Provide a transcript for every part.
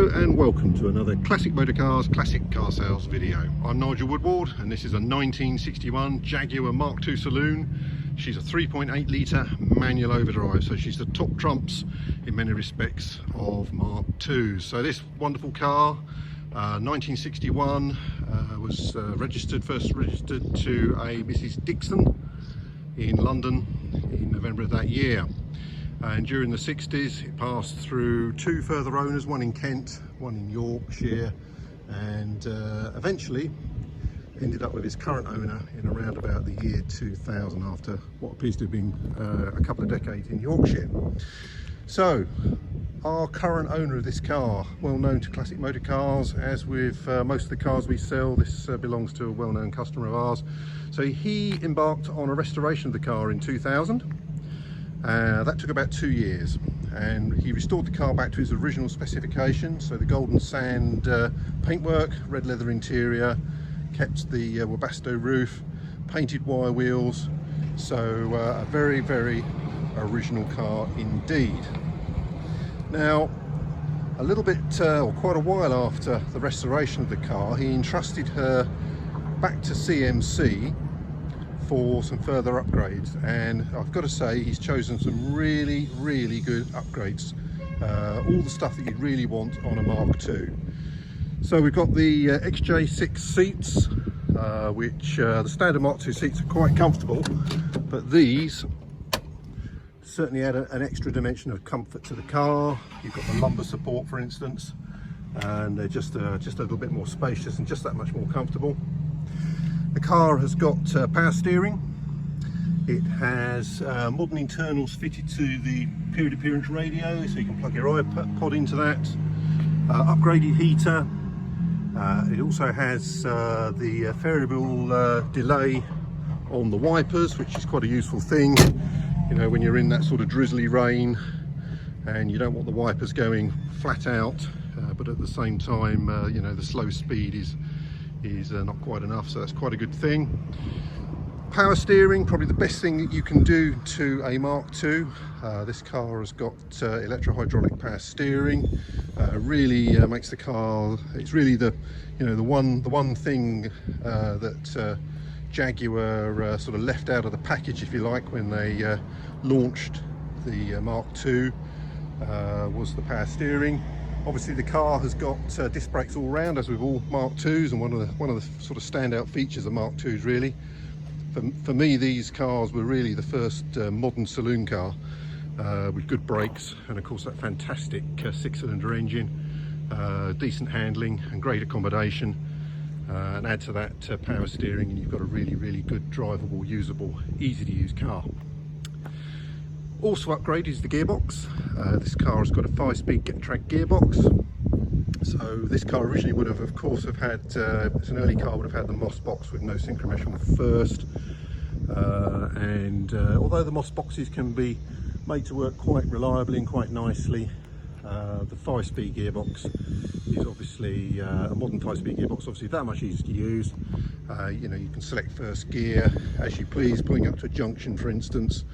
Hello and welcome to another Classic Motor Cars, Classic Car Sales video. I'm Nigel Woodward and this is a 1961 Jaguar Mark II Saloon. She's a 3.8 litre manual overdrive, so she's the top trumps in many respects of Mark IIs. So this wonderful car, 1961, was first registered to a Mrs. Dixon in London in November of that year. And during the 60s it passed through two further owners, one in Kent, one in Yorkshire, and eventually ended up with its current owner in around about the year 2000, after what appears to have been a couple of decades in Yorkshire. So our current owner of this car, well known to Classic Motor Cars, as with most of the cars we sell, this belongs to a well-known customer of ours. So he embarked on a restoration of the car in 2000. That took about 2 years, and he restored the car back to its original specifications. So the golden sand paintwork, red leather interior, kept the Webasto roof, painted wire wheels. So a very, very original car indeed. Now, a little bit, or quite a while after the restoration of the car, he entrusted her back to CMC for some further upgrades, and I've got to say he's chosen some really, really good upgrades, all the stuff that you'd really want on a Mark II. So we've got the Xj6 seats, which the standard Mark II seats are quite comfortable, but these certainly add an extra dimension of comfort to the car. You've got the lumbar support, for instance, and they're just a little bit more spacious and just that much more comfortable. The car has got power steering. It has modern internals fitted to the period appearance radio, so you can plug your iPod into that. Upgraded heater. It also has the variable delay on the wipers, which is quite a useful thing. You know, when you're in that sort of drizzly rain and you don't want the wipers going flat out, but at the same time, you know, the slow speed is not quite enough, so that's quite a good thing. Power steering, probably the best thing that you can do to a Mark II. This car has got electro-hydraulic power steering. Really makes the car, it's really the one thing that Jaguar sort of left out of the package, if you like, when they launched the Mark II, was the power steering. Obviously the car has got disc brakes all round, as with all Mark IIs, and one of the sort of standout features of Mark IIs really. For me, these cars were really the first modern saloon car with good brakes, and of course that fantastic 6-cylinder engine, decent handling and great accommodation, and add to that power steering and you've got a really, really good drivable, usable, easy to use car. Also upgraded is the gearbox. This car has got a 5-speed get-track gearbox. So this car originally would have, of course, had, it's an early car, would have had the Moss box with no synchromesh first. Although the Moss boxes can be made to work quite reliably and quite nicely, the 5-speed gearbox is obviously a modern 5-speed gearbox, obviously that much easier to use. You know, you can select first gear as you please, pulling up to a junction, for instance,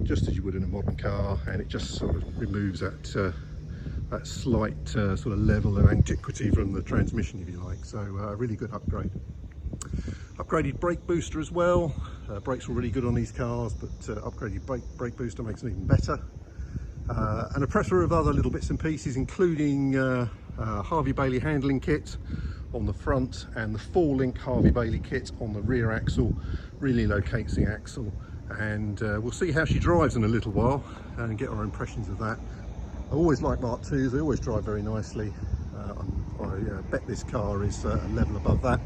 just as you would in a modern car, and it just sort of removes that that slight sort of level of antiquity from the transmission, if you like. So a really good upgrade. Upgraded brake booster as well. Brakes were really good on these cars, but upgraded brake booster makes them even better. And a plethora of other little bits and pieces, including Harvey Bailey handling kit on the front and the 4-link Harvey Bailey kit on the rear axle. Really locates the axle, and we'll see how she drives in a little while and get our impressions of that. I always like Mark IIs, they always drive very nicely. I bet this car is a level above that,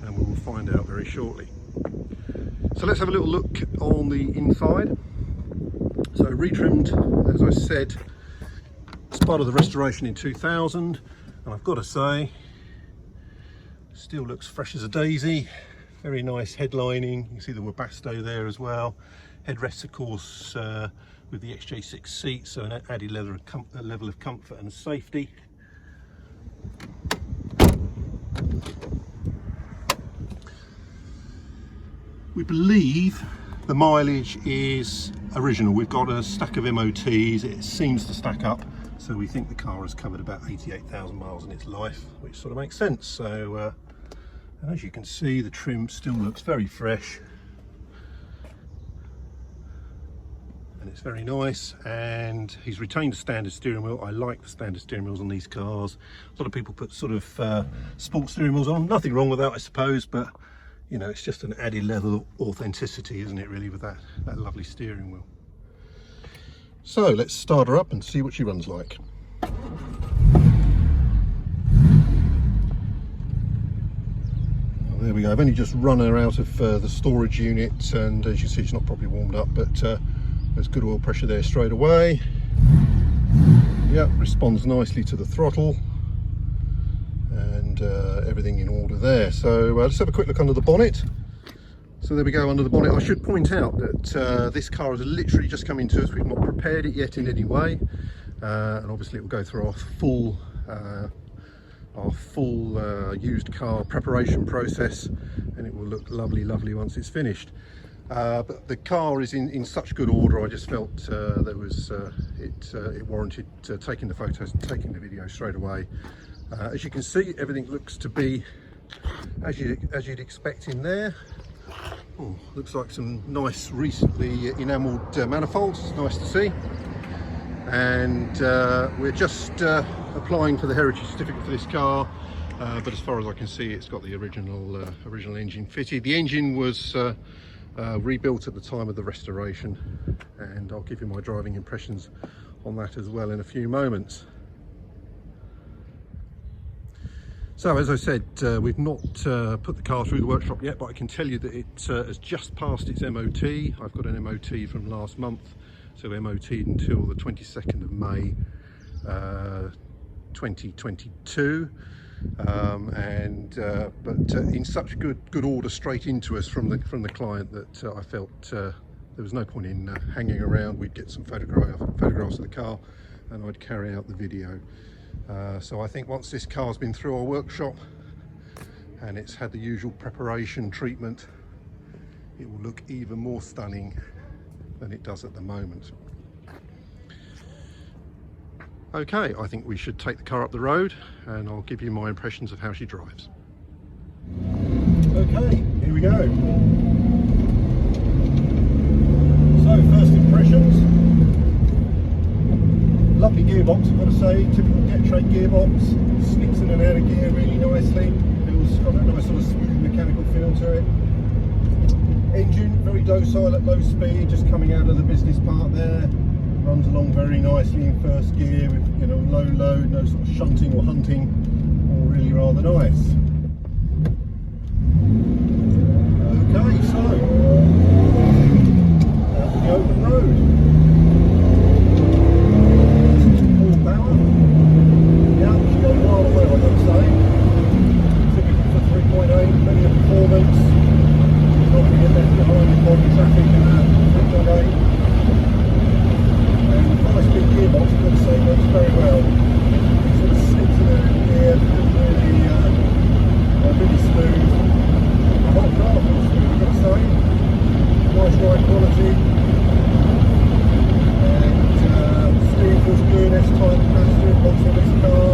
and we will find out very shortly. So let's have a little look on the inside. So retrimmed, as I said, as part of the restoration in 2000, and I've got to say, still looks fresh as a daisy. Very nice headlining. You can see the Webasto there as well. Headrests, of course, with the Xj6 seats, so an added level of comfort and safety. We believe the mileage is original. We've got a stack of MOTs. It seems to stack up So we think the car has covered about 88,000 miles in its life, which sort of makes sense. So as you can see, the trim still looks very fresh and it's very nice, and he's retained a standard steering wheel. I like the standard steering wheels on these cars. A lot of people put sort of sports steering wheels on. Nothing wrong with that, I suppose, but you know, it's just an added level of authenticity, isn't it, really, with that lovely steering wheel. So let's start her up and see what she runs like. There we go. I've only just run her out of the storage unit, and as you see, she's not properly warmed up, but there's good oil pressure there straight away. Yep, responds nicely to the throttle, and everything in order there. So let's have a quick look under the bonnet. So there we go, under the bonnet. I should point out that this car has literally just come into us. We've not prepared it yet in any way, and obviously it will go through our full used car preparation process, and it will look lovely once it's finished. But the car is in such good order. I just felt there was it warranted taking the photos and taking the video straight away. As you can see, everything looks to be as you'd expect in there. Oh, looks like some nice recently enamelled manifolds. It's nice to see. And we're just applying for the heritage certificate for this car, but as far as I can see, it's got the original engine fitted. The engine was rebuilt at the time of the restoration, and I'll give you my driving impressions on that as well in a few moments. So as I said, we've not put the car through the workshop yet, but I can tell you that it has just passed its MOT. I've got an MOT from last month, so MOT'd until the 22nd of May 2022, but in such good order straight into us from the client that I felt there was no point in hanging around. We'd get some photographs of the car and I'd carry out the video. So I think once this car's been through our workshop and it's had the usual preparation treatment, it will look even more stunning than it does at the moment. Okay, I think we should take the car up the road and I'll give you my impressions of how she drives. Okay, here we go. So, first impressions. Lovely gearbox, I've got to say. Typical get-trade gearbox. Sneaks in and out of gear really nicely. It's got a nice sort of smooth mechanical feel to it. Engine, very docile at low speed, just coming out of the business part there. Runs along very nicely in first gear with, you know, low load, no sort of shunting or hunting, all really rather nice. Okay, so out to the open road. Full power. Yeah, she goes rather well, I've got to say. Typically for 3.8, plenty of performance. Not going to get left behind in modern traffic in a 3.8. Nice big gearbox, I've got to say, works very well. It sort of slips in there in gear, really smooth. The whole car feels smooth, I've got to say. Nice ride quality. And steering feels good, S-type passive, lots on this car.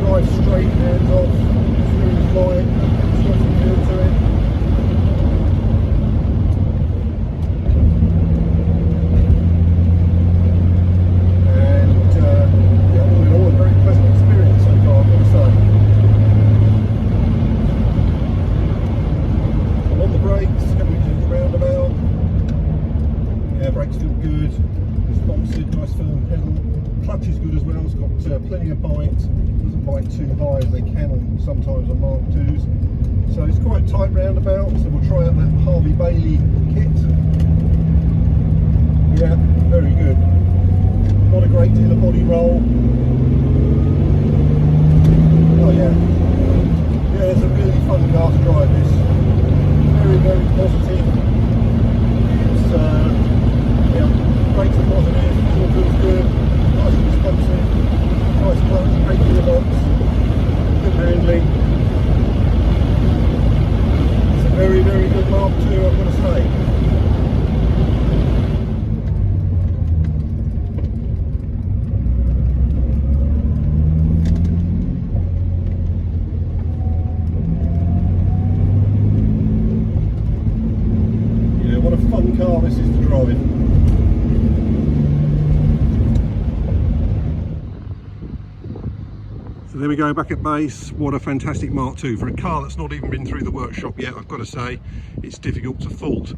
Drive straight, hands off, smooth as light, it's got some feel to it. Plenty of bite, doesn't bite too high as they can sometimes on Mark IIs. So it's quite tight roundabout, so we'll try out that Harvey Bailey kit. Yeah, very good. Not a great deal of body roll. Oh yeah. Yeah, it's a really fun car to drive this. Very positive. It's yeah, brakes are positive, all feels good, nice and responsive. Nice clutch, great gearbox, good handling. It's a very good Mark II, I've got to say. So there we go, back at base. What a fantastic Mark II. For a car that's not even been through the workshop yet, I've got to say, it's difficult to fault.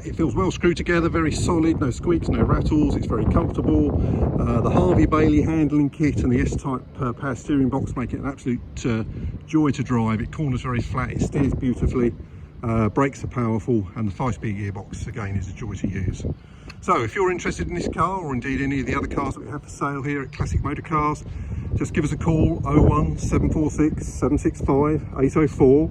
It feels well screwed together, very solid, no squeaks, no rattles, it's very comfortable. The Harvey Bailey handling kit and the S-type power steering box make it an absolute joy to drive. It corners very flat, it steers beautifully, brakes are powerful, and the 5-speed gearbox, again, is a joy to use. So if you're interested in this car, or indeed any of the other cars that we have for sale here at Classic Motor Cars, just give us a call, 01746 765 804,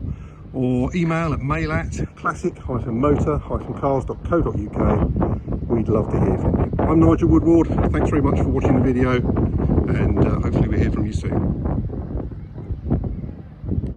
or email at mail@classic-motor-cars.co.uk. We'd love to hear from you. I'm Nigel Woodward. Thanks very much for watching the video, and hopefully we'll hear from you soon.